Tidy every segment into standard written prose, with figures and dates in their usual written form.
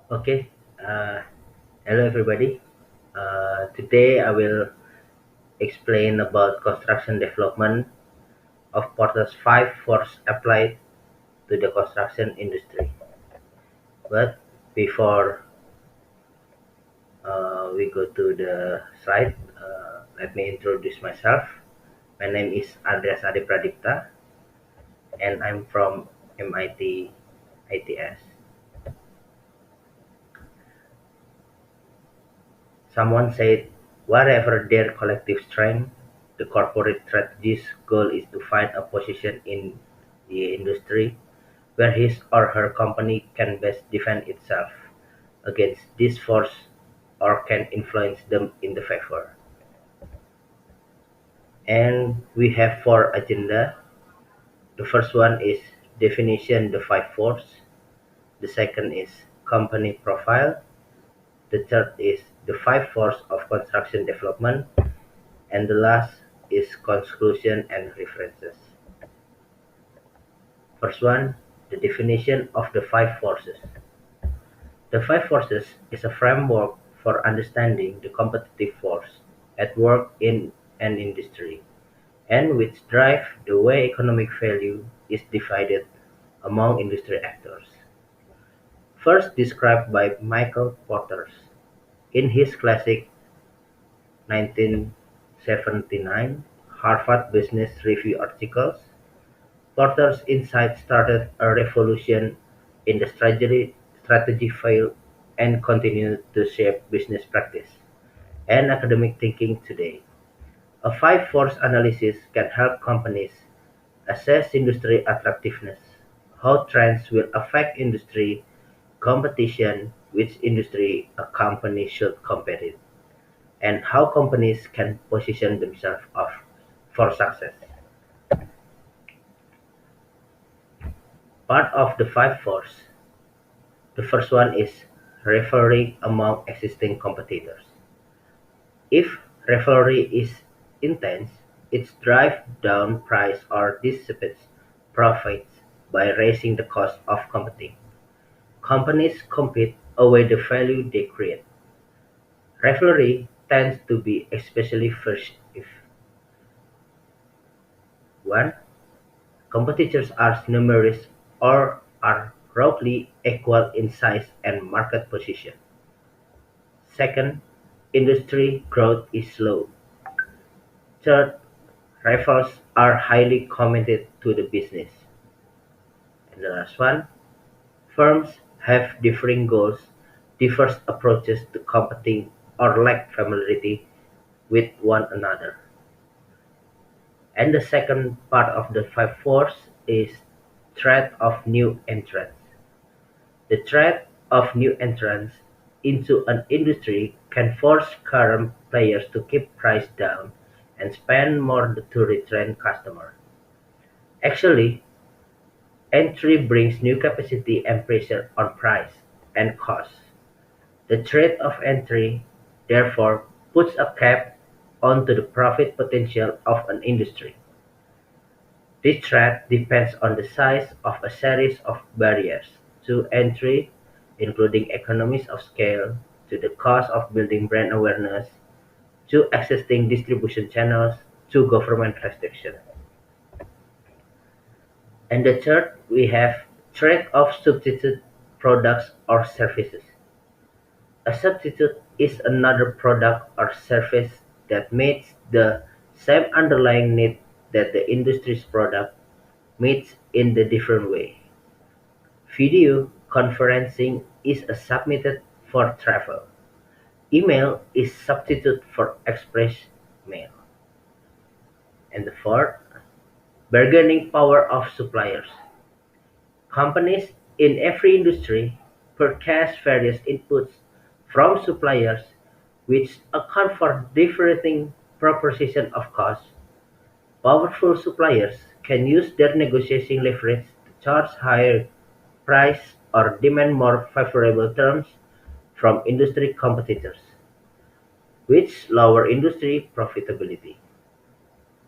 Okay. Uh, Hello, everybody. Today I will explain about construction development of Porter's five force applied to the construction industry. But before we go to the slide, let me introduce myself. My name is Andreas Pradipta, and I'm from MIT ITS. Someone said, whatever their collective strength, the corporate strategist's goal is to find a position in the industry where his or her company can best defend itself against this force or can influence them in the favor. And we have four agenda. The first one is definition the five force. The second is company profile. The third is the five force of construction development. And the last is conclusion and references. First one, the definition of the five forces. The five forces is a framework for understanding the competitive force at work in an industry and which drive the way economic value is divided among industry actors. First described by Michael Porter in his classic 1979 Harvard Business Review articles. Porter's insight started a revolution in the strategy field and continued to shape business practice and academic thinking today. A five-force analysis can help companies assess industry attractiveness, how trends will affect industry competition, which industry a company should compete in, and how companies can position themselves for success. Part of the five force. The first one is rivalry among existing competitors. If rivalry is intense, it drives down price or dissipates profits by raising the cost of competing. Companies compete away the value they create. Rivalry tends to be especially first if 1. Competitors are numerous or are roughly equal in size and market position. Second, industry growth is slow. Third, rivals are highly committed to the business. And the last one, firms have differing goals, diverse approaches to competing, or lack familiarity with one another. And the second part of the five force is threat of new entrants. The threat of new entrants into an industry can force current players to keep price down and spend more to retain customers. Actually, entry brings new capacity and pressure on price and cost. The threat of entry, therefore, puts a cap onto the profit potential of an industry. This threat depends on the size of a series of barriers to entry, including economies of scale, to the cost of building brand awareness, to existing distribution channels, to government restriction. And the third, we have threat of substitute products or services. A substitute is another product or service that meets the same underlying need that the industry's product meets in the different way. Video conferencing is a substitute for travel. Email is substitute for express mail. And the fourth, bargaining power of suppliers. Companies in every industry purchase various inputs from suppliers which account for differing proportion of cost. Powerful suppliers can use their negotiating leverage to charge higher price or demand more favorable terms from industry competitors, which lower industry profitability.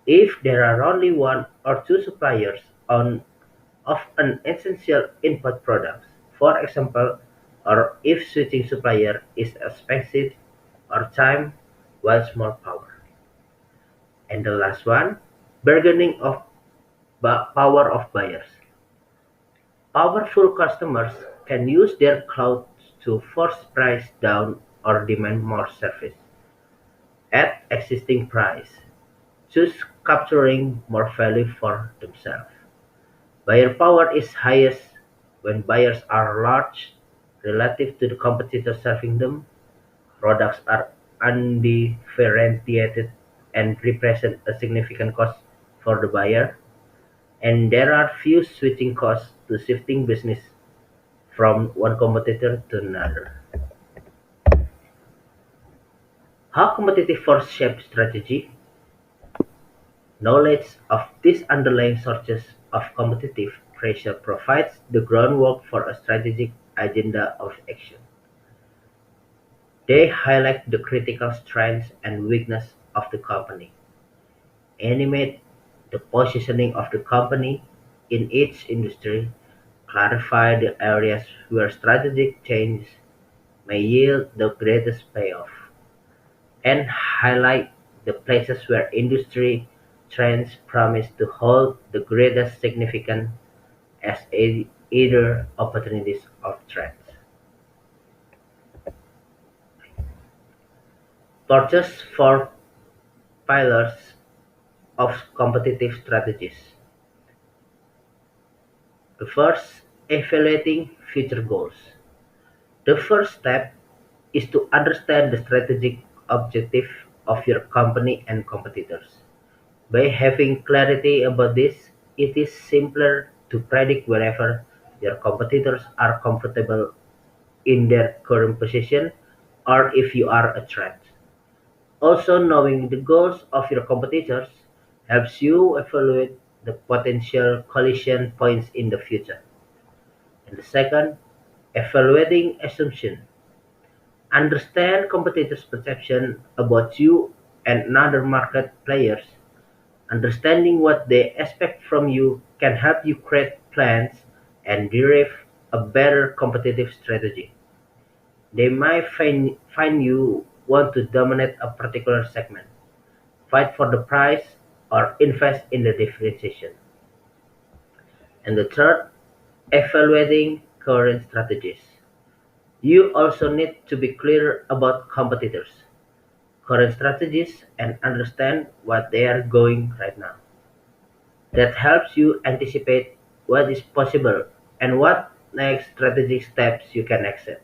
If there are only one or two suppliers of an essential input product, for example, or if switching supplier is expensive or time while more power. And the last one, bargaining of power of buyers. Powerful customers can use their clout to force price down or demand more service at existing price, thus capturing more value for themselves. Buyer power is highest when buyers are large relative to the competitors serving them, products are undifferentiated and represent a significant cost for the buyer, and there are few switching costs to shifting business from one competitor to another. How competitive force shape strategy? Knowledge of these underlying sources of competitive pressure provides the groundwork for a strategic agenda of action. They highlight the critical strengths and weaknesses of the company, animate the positioning of the company in each industry, clarify the areas where strategic change may yield the greatest payoff, and highlight the places where industry trends promise to hold the greatest significance as either opportunities or threats. Purchase four pillars of competitive strategies. The first, evaluating future goals. The first step is to understand the strategic objective of your company and competitors. By having clarity about this, it is simpler to predict wherever your competitors are comfortable in their current position or if you are a threat. Also, knowing the goals of your competitors helps you evaluate the potential collision points in the future. And the second, evaluating assumption. Understand competitors' perception about you and other market players. Understanding what they expect from you can help you create plans and derive a better competitive strategy. They might find you want to dominate a particular segment, fight for the price, or invest in the differentiation. And the third, evaluating current strategies. You also need to be clear about competitors' current strategies and understand what they are going right now. That helps you anticipate what is possible and what next strategic steps you can accept.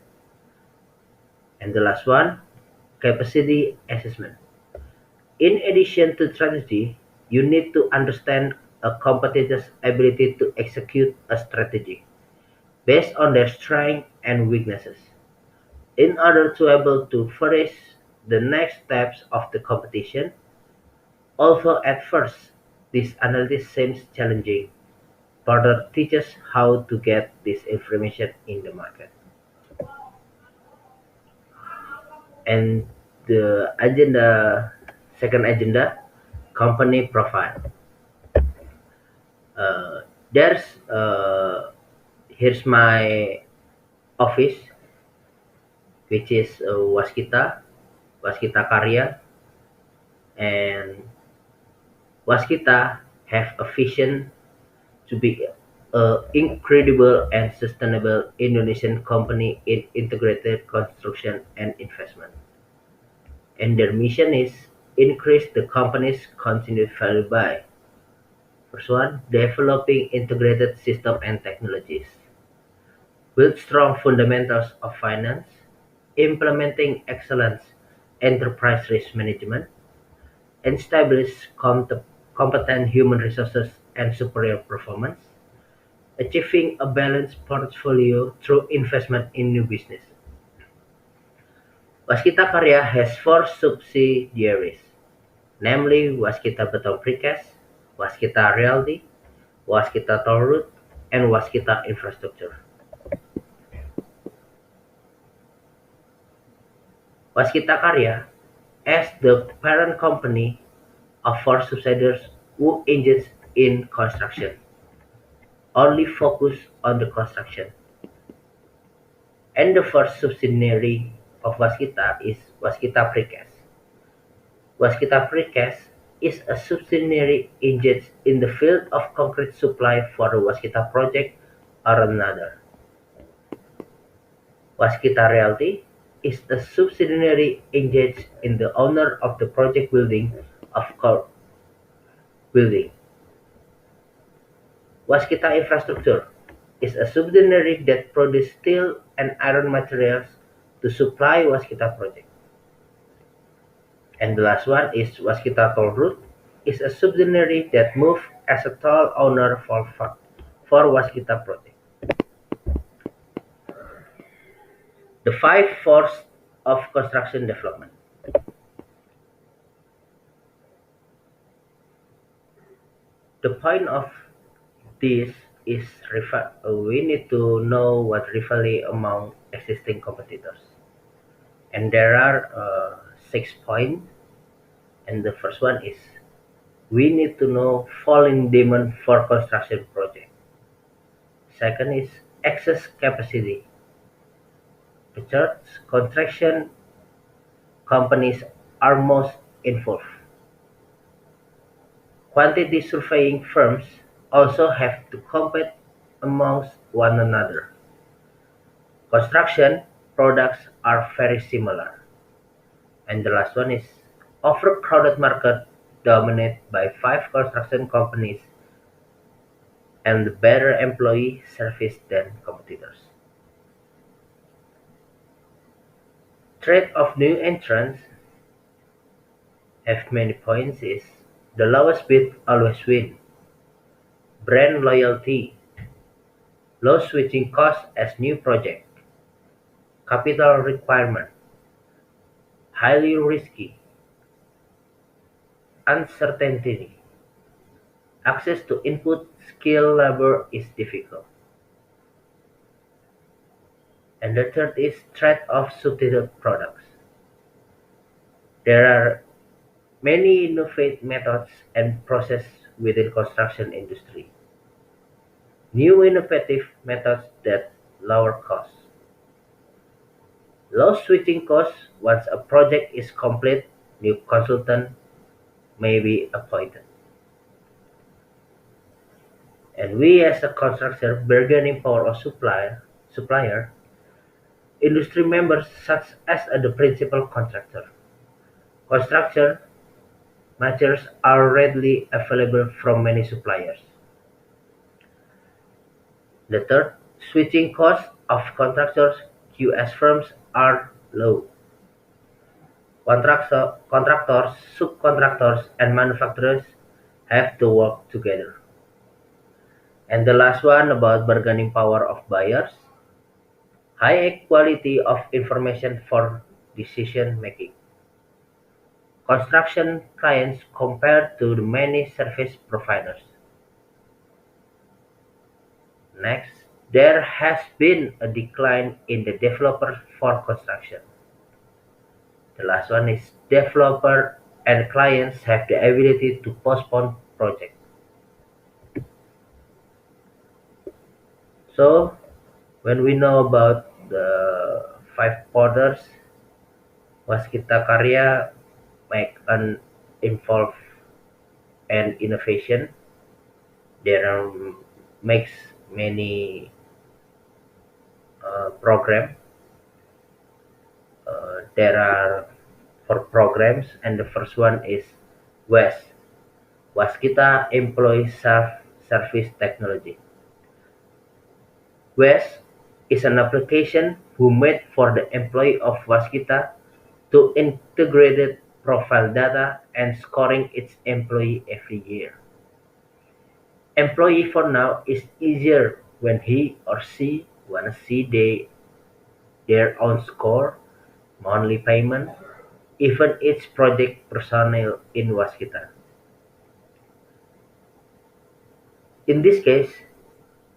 And the last one, capacity assessment. In addition to strategy, you need to understand a competitor's ability to execute a strategy based on their strengths and weaknesses in order to able to face the next steps of the competition. Although at first this analysis seems challenging, further teaches how to get this information in the market. And the agenda, second agenda, company profile. Uh, there's Here's my office, which is Waskita Karya, and Waskita have a vision to be a incredible and sustainable Indonesian company in integrated construction and investment. And their mission is increase the company's continued value by first one, developing integrated system and technologies, build strong fundamentals of finance, implementing excellence enterprise risk management, and establish competent human resources and superior performance, achieving a balanced portfolio through investment in new business. Waskita Karya has four subsidiaries, namely Waskita Beton Precast, Waskita Realty, Waskita Toll Road, and Waskita Infrastructure. Waskita Karya, as the parent company of four subsidiaries who engage in construction, only focus on the construction. And the first subsidiary of Waskita is Waskita Precast. Waskita Precast is a subsidiary engaged in the field of concrete supply for the Waskita project or another. Waskita Realty is a subsidiary engaged in the owner of the project building of core building. Waskita Infrastructure is a subsidiary that produces steel and iron materials to supply Waskita project. And the last one is Waskita Toll Route is a subsidiary that moves as a toll owner for Waskita project. The five forces of construction development. The point of this is we need to know what rivalry among existing competitors. And there are 6 points. And the first one is we need to know falling demand for construction project. Second is excess capacity. The third, contraction companies are most involved. Quantity surveying firms also have to compete amongst one another. Construction products are very similar. And the last one is overcrowded market dominated by five construction companies and better employee service than competitors. Threat of new entrants have many points is the lowest bid always win, brand loyalty, low switching costs as new project, capital requirement, highly risky, uncertainty, access to input skilled labor is difficult. And the third is threat of substitute products. There are many innovative methods and processes within construction industry. New innovative methods that lower costs. Low switching costs once a project is complete, new consultant may be appointed. And we as a constructor bargaining power of supplier, industry members such as the principal contractor. Construction materials are readily available from many suppliers. The third, switching costs of contractors QS firms are low. Contractors, subcontractors, and manufacturers have to work together. And the last one about bargaining power of buyers, high quality of information for decision making. Construction clients compared to the many service providers. Next, there has been a decline in the developers for construction. The last one is developer and clients have the ability to postpone projects. So when we know about the five orders, Waskita Karya make an involve and innovation. There are makes many program. There are four programs, and the first one is WES. Waskita Employee Service Technology. WES is an application who made for the employee of Waskita to integrated profile data and scoring its employee every year. Employee for now is easier when he or she wanna see their own score, monthly payment, even its project personnel in Waskita. In this case,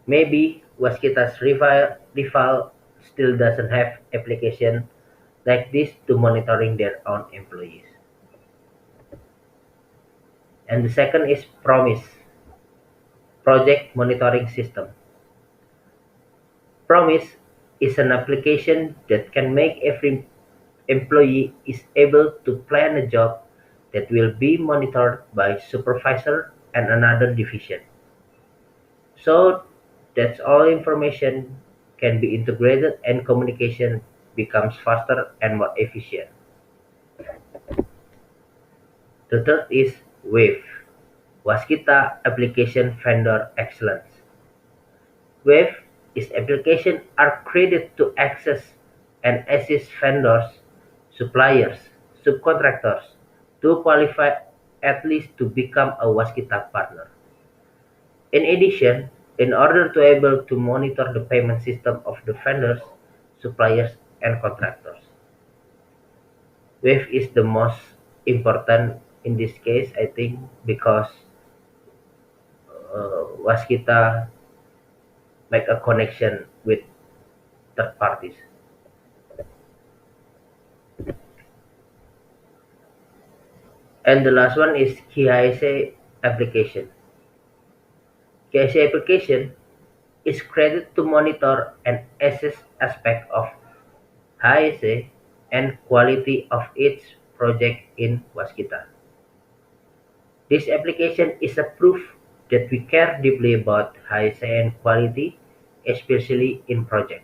maybe Waskita's rival still doesn't have application like this to monitoring their own employees. And the second is Promise, Project Monitoring System. Promise is an application that can make every employee is able to plan a job that will be monitored by supervisor and another division. So that's all information can be integrated and communication becomes faster and more efficient. The third is WAVE, Waskita Application Vendor Excellence. WAVE is applications are created to access and assist vendors, suppliers, subcontractors to qualify at least to become a Waskita partner. In addition, in order to able to monitor the payment system of the vendors, suppliers, and contractors. WAVE is the most important in this case, I think, because Waskita make a connection with third parties. And the last one is KIC application. KIC application is created to monitor and assess aspect of HIC and quality of each project in Waskita. This application is a proof that we care deeply about HIC and quality, especially in project.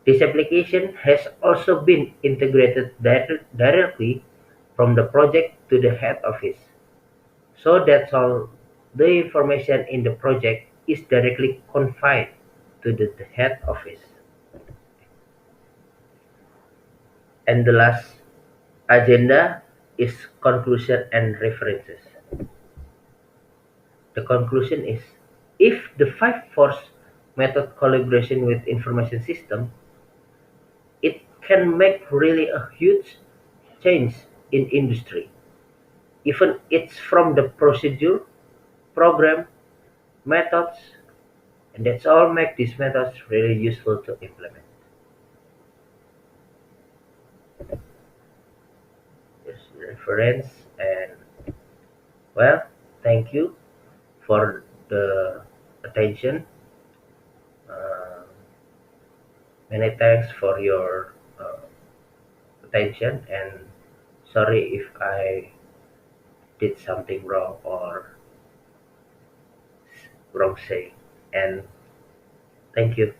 This application has also been integrated directly from the project to the head office. So that's all the information in the project is directly confined to the head office. And the last agenda is conclusion and references. The conclusion is if the five force method collaboration with information system, it can make really a huge change in industry. Even it's from the procedure, program, methods, and that's all make these methods really useful to implement. Yes, reference and well, thank you for the attention. Uh, Many thanks for your attention and sorry if I did something wrong or wrong say. And thank you.